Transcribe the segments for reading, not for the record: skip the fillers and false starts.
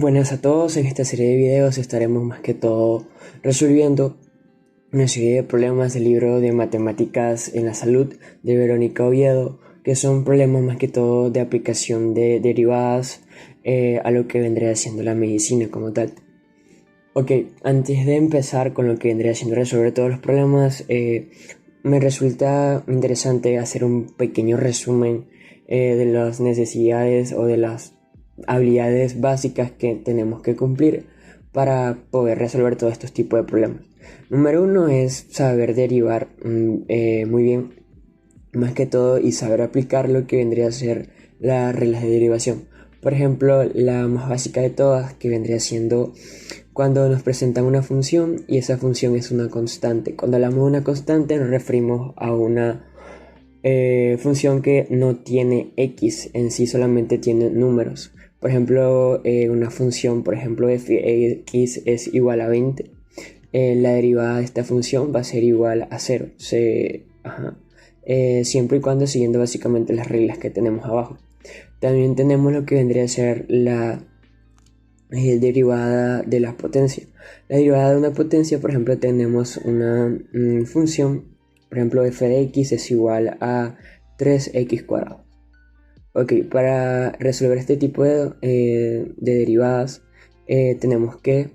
Buenas a todos, en esta serie de videos estaremos más que todo resolviendo una serie de problemas del libro de Matemáticas en la Salud de Verónica Oviedo, que son problemas más que todo de aplicación de derivadas a lo que vendría siendo la medicina como tal. Ok, antes de empezar con lo que vendría siendo resolver todos los problemas, me resulta interesante hacer un pequeño resumen de las necesidades o de las habilidades básicas que tenemos que cumplir para poder resolver todos estos tipos de problemas. Número uno es saber derivar muy bien, más que todo, y saber aplicar lo que vendría a ser las reglas de derivación. Por ejemplo, la más básica de todas, que vendría siendo cuando nos presentan una función y esa función es una constante. Cuando hablamos de una constante nos referimos a una función que no tiene x en sí, solamente tiene números. Por ejemplo, una función, por ejemplo, fx es igual a 20. La derivada de esta función va a ser igual a 0. Siempre y cuando siguiendo básicamente las reglas que tenemos abajo. También tenemos lo que vendría a ser la derivada de la potencia. La derivada de una potencia, por ejemplo, tenemos una función, por ejemplo, f de x es igual a 3x cuadrado. Ok, para resolver este tipo de derivadas tenemos que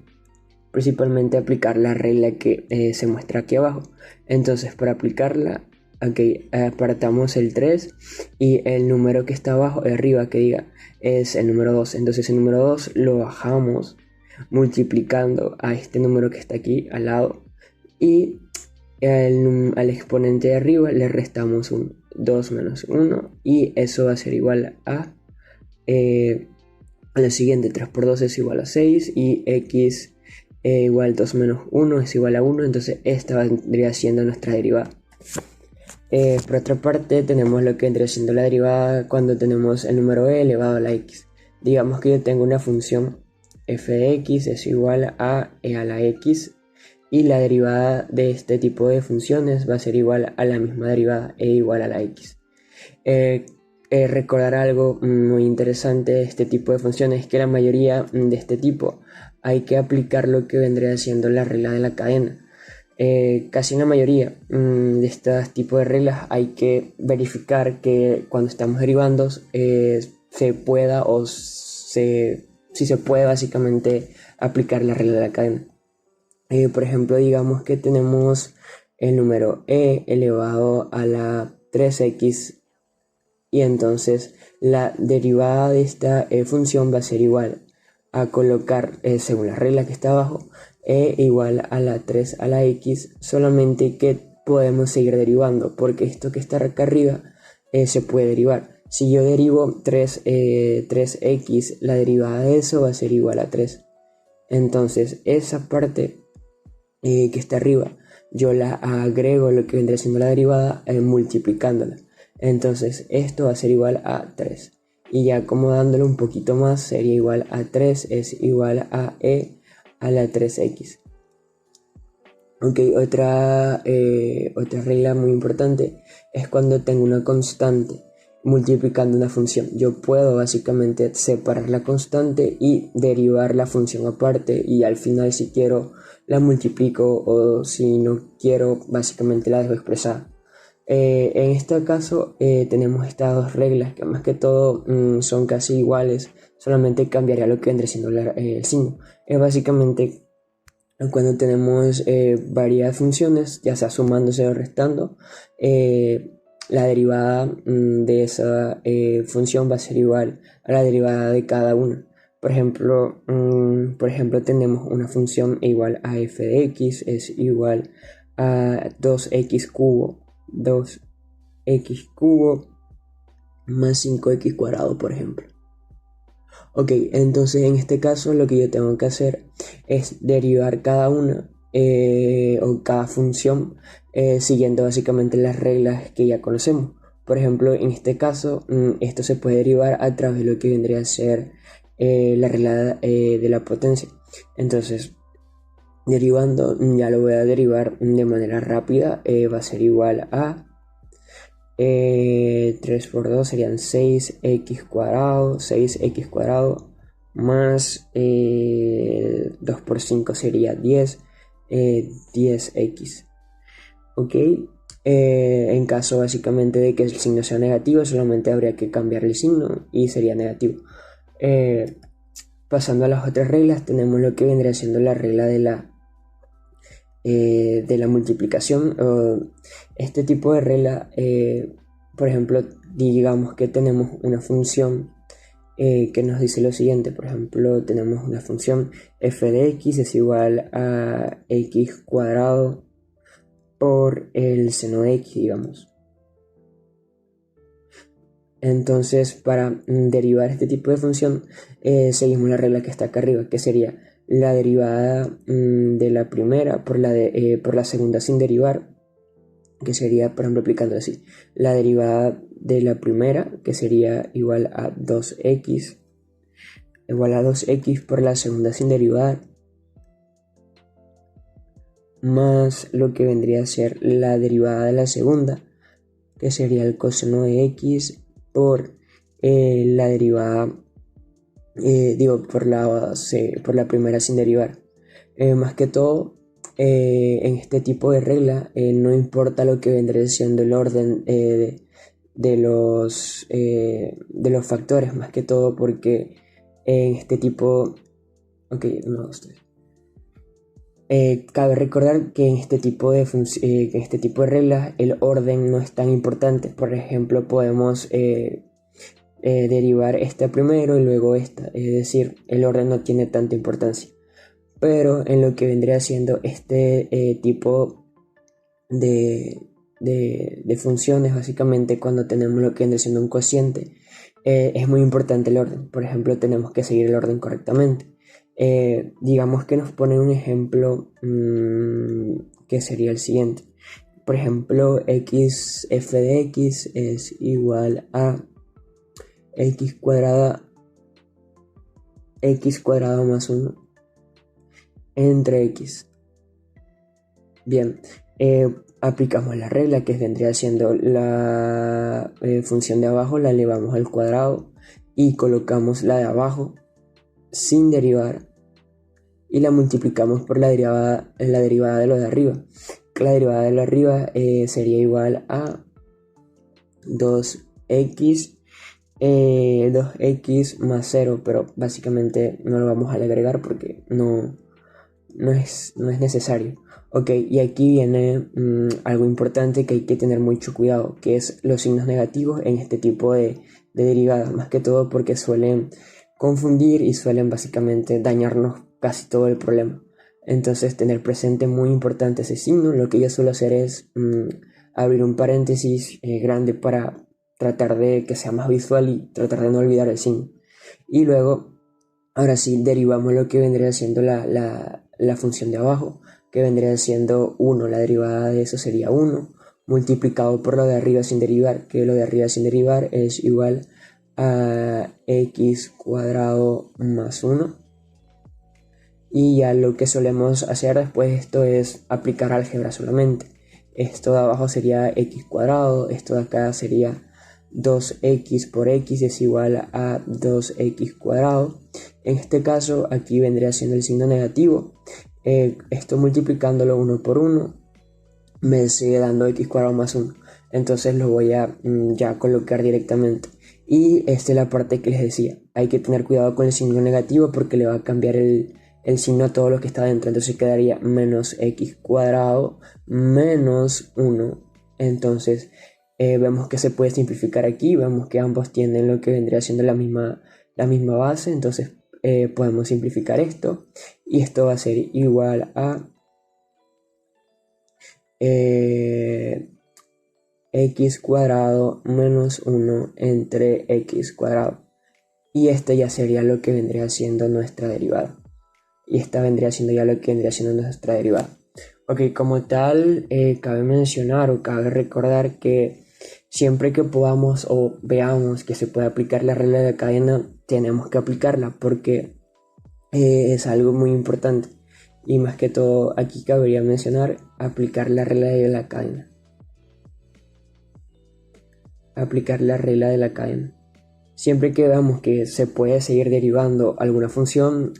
principalmente aplicar la regla que se muestra aquí abajo. Entonces, para aplicarla, apartamos el 3 y el número que está abajo, arriba, que diga, es el número 2. Entonces el número 2 lo bajamos multiplicando a este número que está aquí al lado y al exponente de arriba le restamos un 2 menos 1 y eso va a ser igual a la siguiente. 3 por 2 es igual a 6 y x igual 2 menos 1 es igual a 1, entonces esta vendría siendo nuestra derivada. Por otra parte, tenemos lo que vendría siendo la derivada cuando tenemos el número e elevado a la x. Digamos que yo tengo una función f de x es igual a e a la x y la derivada de este tipo de funciones va a ser igual a la misma derivada e igual a la x. Recordar algo muy interesante de este tipo de funciones es que la mayoría de este tipo hay que aplicar lo que vendría siendo la regla de la cadena. Casi en la mayoría de estos tipos de reglas hay que verificar que cuando estamos derivando se pueda si se puede básicamente aplicar la regla de la cadena. Por ejemplo, digamos que tenemos el número e elevado a la 3x y entonces la derivada de esta función va a ser igual a colocar, según la regla que está abajo, e igual a la 3 a la x, solamente que podemos seguir derivando, porque esto que está acá arriba se puede derivar. Si yo derivo 3x, la derivada de eso va a ser igual a 3. Entonces esa parte que está arriba, yo la agrego lo que vendría siendo la derivada multiplicándola. Entonces esto va a ser igual a 3. Y ya acomodándolo un poquito más, sería igual a 3 es igual a e a la 3x. Ok, otra regla muy importante es cuando tengo una constante multiplicando una función. Yo puedo básicamente separar la constante y derivar la función aparte y al final, si quiero, la multiplico, o si no quiero, básicamente la dejo expresada. En este caso tenemos estas dos reglas que más que todo son casi iguales, solamente cambiaría lo que vendría siendo el signo. Es básicamente cuando tenemos varias funciones, ya sea sumándose o restando, la derivada de esa función va a ser igual a la derivada de cada una. Por ejemplo, tenemos una función igual a f de x es igual a 2x cubo más 5x cuadrado, por ejemplo. Ok, entonces en este caso lo que yo tengo que hacer es derivar cada una o cada función siguiendo básicamente las reglas que ya conocemos. Por ejemplo, en este caso esto se puede derivar a través de lo que vendría a ser la regla de la potencia. Entonces, derivando, ya lo voy a derivar de manera rápida, va a ser igual a 3 por 2 serían 6x cuadrado más 2 por 5 sería 10, 10x. Ok, en caso básicamente de que el signo sea negativo, solamente habría que cambiar el signo y sería negativo. Pasando a las otras reglas, tenemos lo que vendría siendo la regla de la multiplicación. Este tipo de regla, por ejemplo, digamos que tenemos una función que nos dice lo siguiente. Por ejemplo, tenemos una función f de x es igual a x cuadrado por el seno de x, digamos. Entonces, para derivar este tipo de función, seguimos la regla que está acá arriba, que sería la derivada de la primera por la segunda sin derivar, que sería, por ejemplo, aplicando así, la derivada de la primera, que sería igual a 2x, por la segunda sin derivar, más lo que vendría a ser la derivada de la segunda, que sería el coseno de x por la derivada, por la primera sin derivar. Más que todo, en este tipo de regla, no importa lo que vendría siendo el orden de los factores, más que todo porque en este tipo, ok, 1, 2, 3. Cabe recordar que en este tipo de reglas el orden no es tan importante. Por ejemplo, podemos derivar esta primero y luego esta, es decir, el orden no tiene tanta importancia. Pero en lo que vendría siendo este tipo de funciones, básicamente cuando tenemos lo que vendría siendo un cociente, es muy importante el orden. Por ejemplo, tenemos que seguir el orden correctamente. Digamos que nos ponen un ejemplo que sería el siguiente. Por ejemplo, f de x es igual a x cuadrado más 1 entre x. Bien, aplicamos la regla que vendría siendo la función de abajo, la elevamos al cuadrado y colocamos la de abajo sin derivar y la multiplicamos por la derivada de lo de arriba. La derivada de lo de arriba sería igual a 2x, 2x más 0, pero básicamente no lo vamos a agregar porque no es necesario. Ok, y aquí viene algo importante que hay que tener mucho cuidado, que es los signos negativos en este tipo de derivadas, más que todo porque suelen confundir y suelen básicamente dañarnos casi todo el problema. Entonces, tener presente muy importante ese signo. Lo que yo suelo hacer es abrir un paréntesis grande para tratar de que sea más visual y tratar de no olvidar el signo. Y luego, ahora sí, derivamos lo que vendría siendo la función de abajo, que vendría siendo 1. La derivada de eso sería 1, multiplicado por lo de arriba sin derivar, que lo de arriba sin derivar es igual a x cuadrado más 1. Y ya lo que solemos hacer después de esto es aplicar álgebra solamente. Esto de abajo sería x cuadrado, esto de acá sería 2x por x es igual a 2x cuadrado. En este caso aquí vendría siendo el signo negativo. Esto multiplicándolo 1 por 1 me sigue dando x cuadrado más 1. Entonces lo voy a ya colocar directamente. Y esta es la parte que les decía. Hay que tener cuidado con el signo negativo porque le va a cambiar el signo a todo lo que está dentro. Entonces quedaría menos x cuadrado menos 1. Entonces vemos que se puede simplificar aquí. Vemos que ambos tienen lo que vendría siendo la misma base. Entonces podemos simplificar esto. Y esto va a ser igual a x cuadrado menos 1 entre x cuadrado. Y esto ya sería lo que vendría siendo nuestra derivada. Y esta vendría siendo ya lo que vendría siendo nuestra derivada. Ok, como tal, cabe mencionar o cabe recordar que siempre que podamos o veamos que se puede aplicar la regla de la cadena, tenemos que aplicarla porque es algo muy importante. Y más que todo, aquí cabría mencionar aplicar la regla de la cadena. Aplicar la regla de la cadena. Siempre que veamos que se puede seguir derivando alguna función,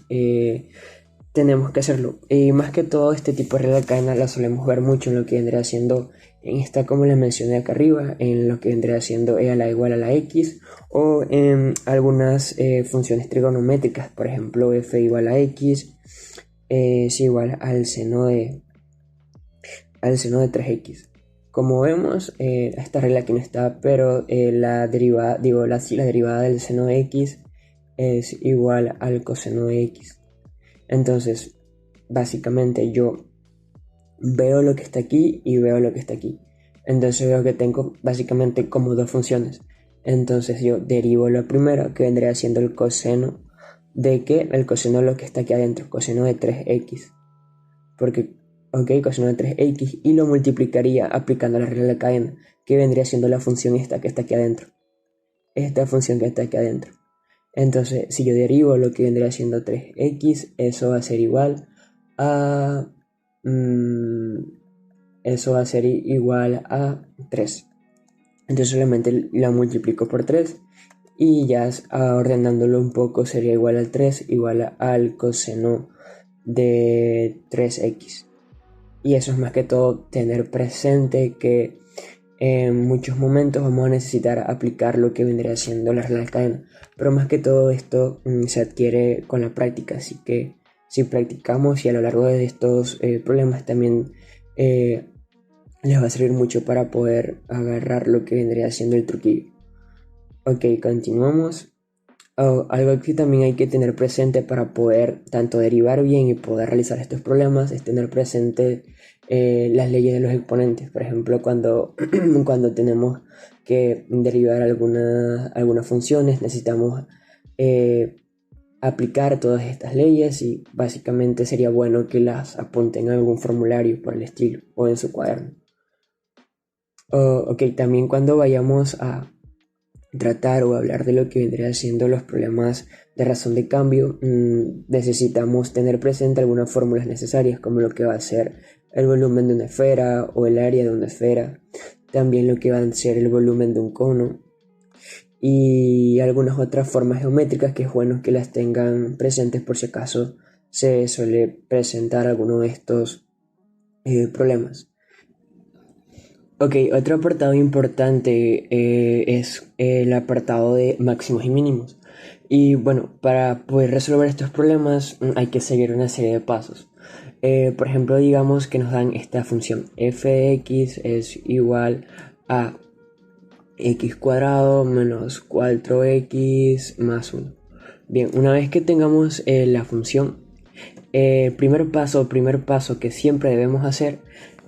tenemos que hacerlo. Y más que todo, este tipo de regla de cadena la solemos ver mucho en lo que vendría siendo, en esta como les mencioné acá arriba, en lo que vendría siendo e a la igual a la x, o en algunas funciones trigonométricas, por ejemplo f igual a x es igual al seno de 3x. Como vemos, esta regla aquí no está, pero la derivada, la derivada del seno de x es igual al coseno de x. Entonces, básicamente yo veo lo que está aquí y veo lo que está aquí. Entonces veo que tengo básicamente como dos funciones. Entonces yo derivo la primera, que vendría siendo el coseno de que el coseno de lo que está aquí adentro, coseno de 3x. Porque, ok, coseno de 3x, y lo multiplicaría aplicando la regla de la cadena, que vendría siendo la función esta que está aquí adentro. Esta función que está aquí adentro. Entonces, si yo derivo lo que vendría siendo 3x, eso va a ser igual a... eso va a ser igual a 3. Entonces solamente la multiplico por 3 y ya ordenándolo un poco sería igual al 3 igual al coseno de 3x. Y eso es más que todo tener presente que en muchos momentos vamos a necesitar aplicar lo que vendría siendo la regla de cadena, pero más que todo esto se adquiere con la práctica, así que si practicamos y a lo largo de estos problemas también les va a servir mucho para poder agarrar lo que vendría siendo el truquillo. Ok, continuamos. Algo que también hay que tener presente para poder tanto derivar bien y poder realizar estos problemas es tener presente las leyes de los exponentes. Por ejemplo, cuando, cuando tenemos que derivar algunas funciones, necesitamos aplicar todas estas leyes y básicamente sería bueno que las apunten en algún formulario por el estilo o en su cuaderno. Ok, también cuando vayamos a tratar o hablar de lo que vendría siendo los problemas de razón de cambio, necesitamos tener presente algunas fórmulas necesarias, como lo que va a ser el volumen de una esfera o el área de una esfera, también lo que va a ser el volumen de un cono y algunas otras formas geométricas que es bueno que las tengan presentes por si acaso se suele presentar alguno de estos problemas. Ok, otro apartado importante es el apartado de máximos y mínimos. Y bueno, para poder resolver estos problemas hay que seguir una serie de pasos. Por ejemplo, digamos que nos dan esta función f de x es igual a x cuadrado menos 4x más 1. Bien, una vez que tengamos la función, primer paso que siempre debemos hacer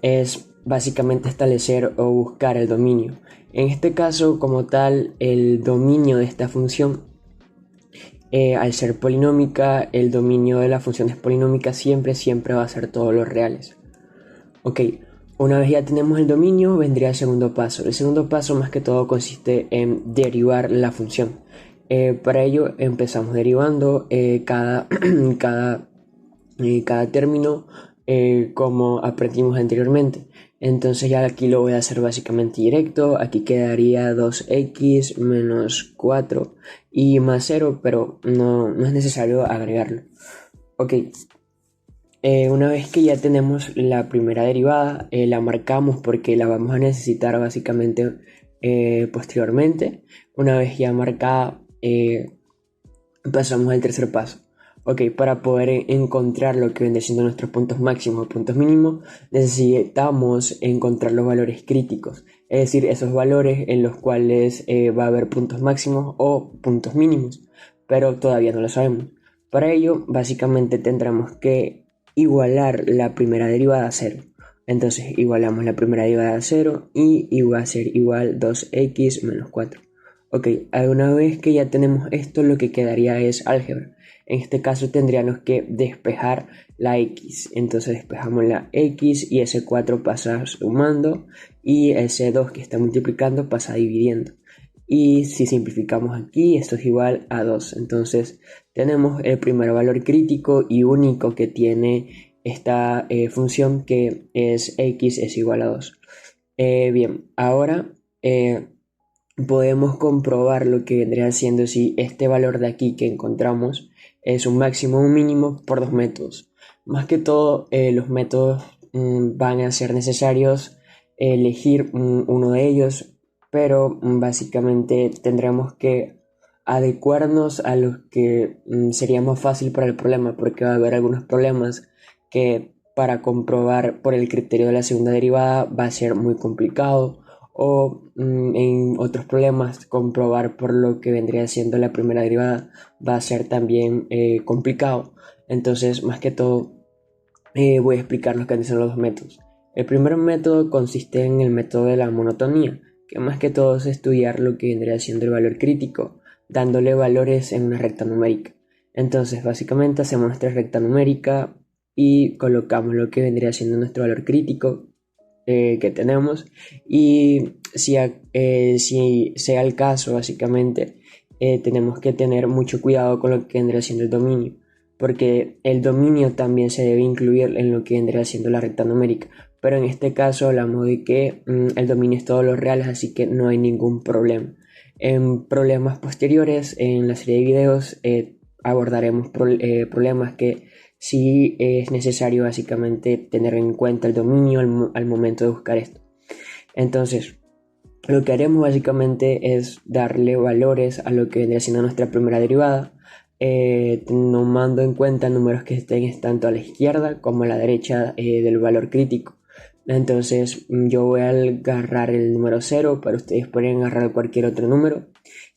es básicamente establecer o buscar el dominio. En este caso, como tal, el dominio de esta función, al ser polinómica, el dominio de la función es polinómica, siempre va a ser todos los reales. Ok, una vez ya tenemos el dominio, vendría el segundo paso. El segundo paso más que todo consiste en derivar la función. Para ello empezamos derivando cada término como aprendimos anteriormente. Entonces ya aquí lo voy a hacer básicamente directo. Aquí quedaría 2x menos 4 y más 0, pero no es necesario agregarlo. Ok, una vez que ya tenemos la primera derivada, la marcamos porque la vamos a necesitar básicamente posteriormente. Una vez ya marcada, pasamos al tercer paso. Ok, para poder encontrar lo que viene siendo nuestros puntos máximos o puntos mínimos, necesitamos encontrar los valores críticos, es decir, esos valores en los cuales va a haber puntos máximos o puntos mínimos, pero todavía no lo sabemos. Para ello, básicamente tendremos que igualar la primera derivada a 0. Entonces igualamos la primera derivada a 0 y va a ser igual 2x menos 4. Ok, una vez que ya tenemos esto, lo que quedaría es álgebra. En este caso tendríamos que despejar la x. Entonces despejamos la x y ese 4 pasa sumando y ese 2 que está multiplicando pasa dividiendo. Y si simplificamos aquí, esto es igual a 2. Entonces tenemos el primer valor crítico y único que tiene esta función, que es x es igual a 2. Bien, ahora podemos comprobar lo que vendría siendo si este valor de aquí que encontramos es un máximo o un mínimo por dos métodos. Más que todo, los métodos van a ser necesarios elegir uno de ellos, pero básicamente tendremos que adecuarnos a los que sería más fácil para el problema, porque va a haber algunos problemas que para comprobar por el criterio de la segunda derivada va a ser muy complicado, o en otros problemas comprobar por lo que vendría siendo la primera derivada va a ser también complicado. Entonces, más que todo, voy a explicar lo que son los dos métodos. El primer método consiste en el método de la monotonía, que más que todo es estudiar lo que vendría siendo el valor crítico, dándole valores en una recta numérica. Entonces, básicamente hacemos nuestra recta numérica y colocamos lo que vendría siendo nuestro valor crítico que tenemos, y si sea el caso, básicamente tenemos que tener mucho cuidado con lo que vendría siendo el dominio, porque el dominio también se debe incluir en lo que vendría siendo la recta numérica, pero en este caso hablamos de que el dominio es todos los reales, así que no hay ningún problema. En problemas posteriores, en la serie de videos, abordaremos problemas que sí es necesario básicamente tener en cuenta el dominio al momento de buscar esto. Entonces, lo que haremos básicamente es darle valores a lo que vendría siendo nuestra primera derivada, tomando en cuenta números que estén tanto a la izquierda como a la derecha del valor crítico. Entonces yo voy a agarrar el número 0, pero ustedes pueden agarrar cualquier otro número,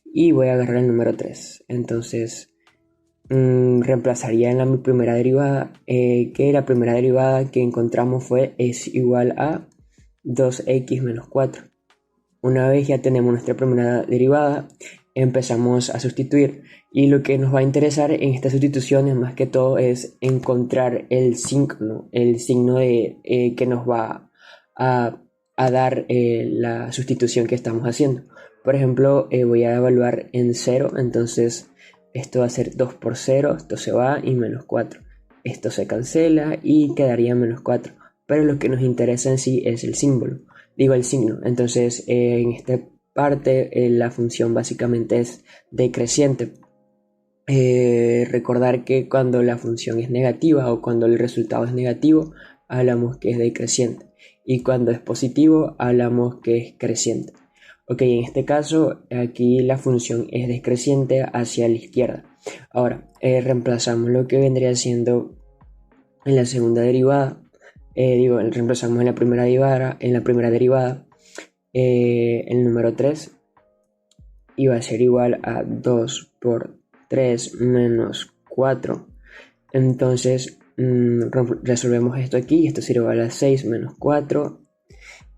y voy a agarrar el número 3. Entonces reemplazaría en mi primera derivada, que la primera derivada que encontramos es igual a 2x menos 4. Una vez ya tenemos nuestra primera derivada, empezamos a sustituir, y lo que nos va a interesar en estas sustituciones más que todo es encontrar el signo que nos va a dar la sustitución que estamos haciendo. Por ejemplo, voy a evaluar en 0, entonces esto va a ser 2 por 0, esto se va, y menos 4. Esto se cancela y quedaría menos 4. Pero lo que nos interesa en sí es el símbolo, digo el signo. Entonces en esta parte la función básicamente es decreciente. Recordar que cuando la función es negativa o cuando el resultado es negativo, hablamos que es decreciente, y cuando es positivo hablamos que es creciente. Ok, en este caso aquí la función es decreciente hacia la izquierda. Ahora reemplazamos lo que vendría siendo en la segunda derivada, reemplazamos en la primera derivada, el número 3 iba a ser igual a 2 por 3 menos 4. Entonces resolvemos esto aquí, esto sería igual a 6 menos 4,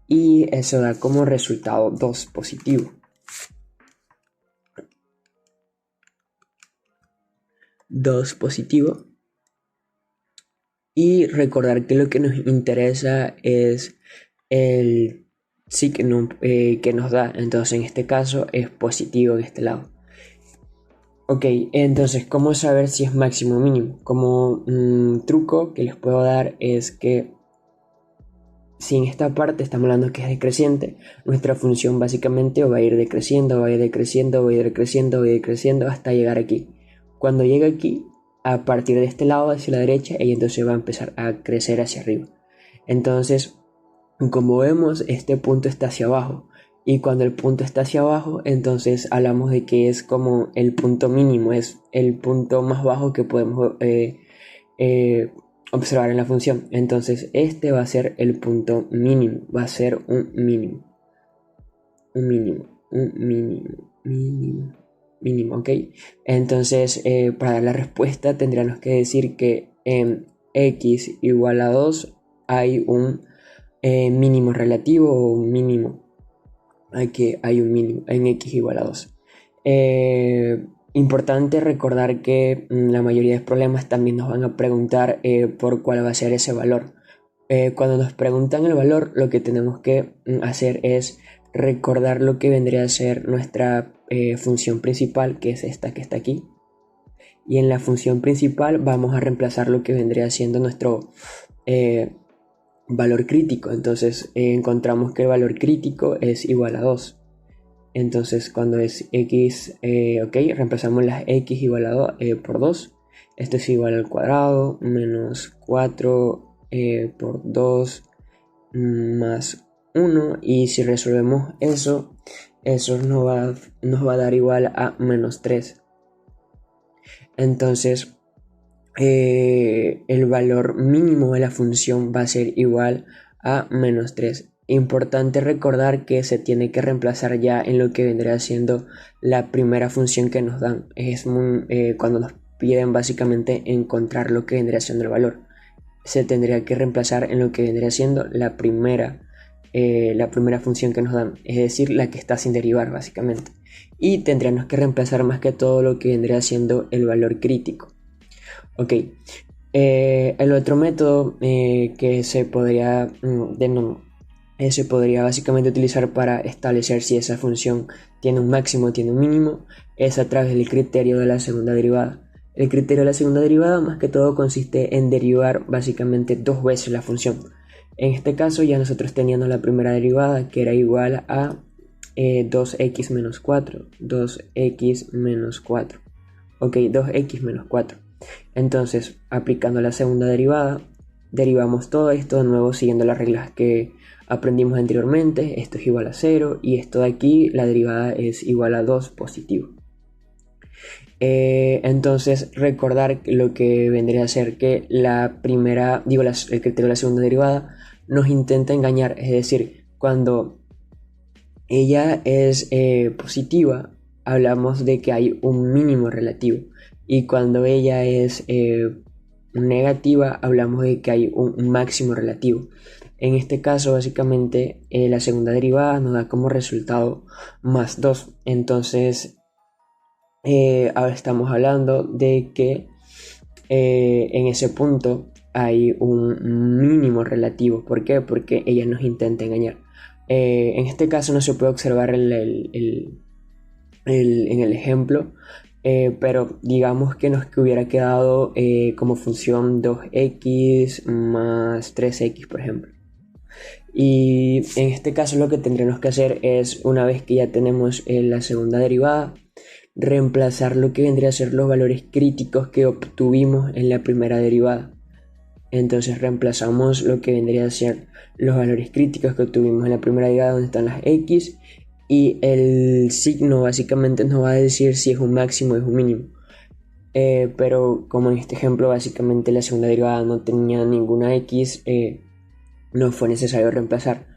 y eso da como resultado 2 positivo. 2 positivo. Y recordar que lo que nos interesa es el signo que nos da. Entonces en este caso es positivo en este lado. Ok, entonces ¿cómo saber si es máximo o mínimo? Como truco que les puedo dar es que si en esta parte estamos hablando que es decreciente, nuestra función básicamente va a ir decreciendo, va a ir decreciendo, va a ir decreciendo, va a ir decreciendo hasta llegar aquí. Cuando llegue aquí, a partir de este lado hacia la derecha, ella entonces va a empezar a crecer hacia arriba. Entonces, como vemos, este punto está hacia abajo, y cuando el punto está hacia abajo, entonces hablamos de que es como el punto mínimo, es el punto más bajo que podemos observar en la función. Entonces este va a ser el punto mínimo, va a ser un mínimo, ok. Entonces para dar la respuesta tendríamos que decir que en x igual a 2 hay un mínimo relativo, o un mínimo, hay un mínimo en x igual a 2. Importante recordar que la mayoría de problemas también nos van a preguntar por cuál va a ser ese valor. Cuando nos preguntan el valor, lo que tenemos que hacer es recordar lo que vendría a ser nuestra función principal, que es esta que está aquí. Y en la función principal vamos a reemplazar lo que vendría siendo nuestro valor crítico. Entonces encontramos que el valor crítico es igual a 2. Entonces cuando es x, reemplazamos las x igual por 2. Esto es igual al cuadrado menos 4 por 2 más 1. Y si resolvemos eso nos va a dar igual a menos 3. Entonces el valor mínimo de la función va a ser igual a menos 3. Importante recordar que se tiene que reemplazar ya en lo que vendría siendo la primera función que nos dan. Es cuando nos piden básicamente encontrar lo que vendría siendo el valor. Se tendría que reemplazar en lo que vendría siendo la primera función que nos dan, es decir, la que está sin derivar básicamente. Y tendríamos que reemplazar más que todo lo que vendría siendo el valor crítico. Ok, el otro método que se podría básicamente utilizar para establecer si esa función tiene un máximo o tiene un mínimo es a través del criterio de la segunda derivada. El criterio de la segunda derivada más que todo consiste en derivar básicamente 2 veces la función. En este caso ya nosotros teníamos la primera derivada que era igual a 2x menos 4, 2x menos 4, ok, 2x menos 4. Entonces, aplicando la segunda derivada, derivamos todo esto de nuevo siguiendo las reglas que aprendimos anteriormente. Esto es igual a 0 y esto de aquí, la derivada es igual a 2 positivo. Entonces, recordar lo que vendría a ser que el criterio de la segunda derivada nos intenta engañar, es decir, cuando ella es positiva, hablamos de que hay un mínimo relativo. Y cuando ella es negativa, hablamos de que hay un máximo relativo. En este caso, básicamente, la segunda derivada nos da como resultado más 2. Entonces, ahora estamos hablando de que en ese punto hay un mínimo relativo. ¿Por qué? Porque ella nos intenta engañar. En este caso no se puede observar en el ejemplo, pero digamos que nos hubiera quedado como función 2x más 3x, por ejemplo. Y en este caso lo que tendremos que hacer es, una vez que ya tenemos la segunda derivada, reemplazar lo que vendría a ser los valores críticos que obtuvimos en la primera derivada. Entonces reemplazamos lo que vendría a ser los valores críticos que obtuvimos en la primera derivada, donde están las x, y el signo básicamente nos va a decir si es un máximo o es un mínimo. Pero como en este ejemplo básicamente la segunda derivada no tenía ninguna x, no fue necesario reemplazar.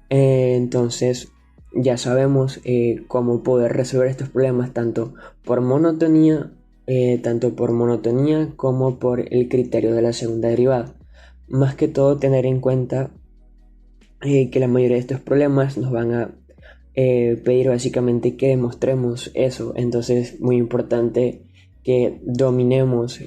Entonces ya sabemos cómo poder resolver estos problemas tanto por monotonía como por el criterio de la segunda derivada. Más que todo tener en cuenta que la mayoría de estos problemas nos van a pedir básicamente que demostremos eso. Entonces muy importante que dominemos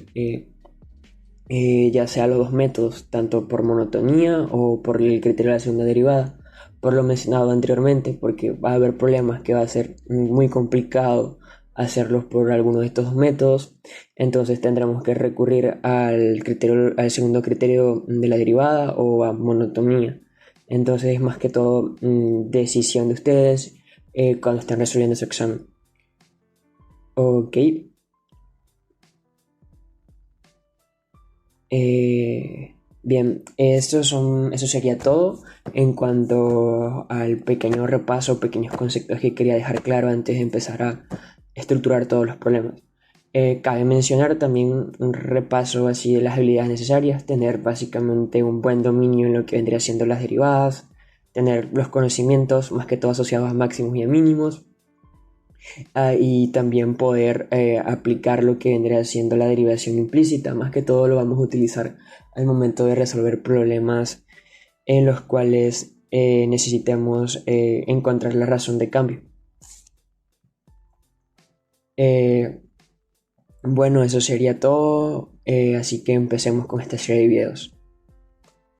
ya sea los dos métodos, tanto por monotonía o por el criterio de la segunda derivada, por lo mencionado anteriormente, porque va a haber problemas que va a ser muy complicado hacerlos por alguno de estos dos métodos. Entonces tendremos que recurrir al segundo criterio de la derivada o a monotonía. Entonces es más que todo decisión de ustedes cuando están resolviendo su examen. Ok. Bien, eso sería todo en cuanto al pequeño repaso, pequeños conceptos que quería dejar claro antes de empezar a estructurar todos los problemas. Cabe mencionar también un repaso así de las habilidades necesarias, tener básicamente un buen dominio en lo que vendría siendo las derivadas, tener los conocimientos más que todo asociados a máximos y a mínimos, y también poder aplicar lo que vendría siendo la derivación implícita. Más que todo lo vamos a utilizar al momento de resolver problemas en los cuales necesitemos encontrar la razón de cambio. Bueno, eso sería todo, así que empecemos con esta serie de videos.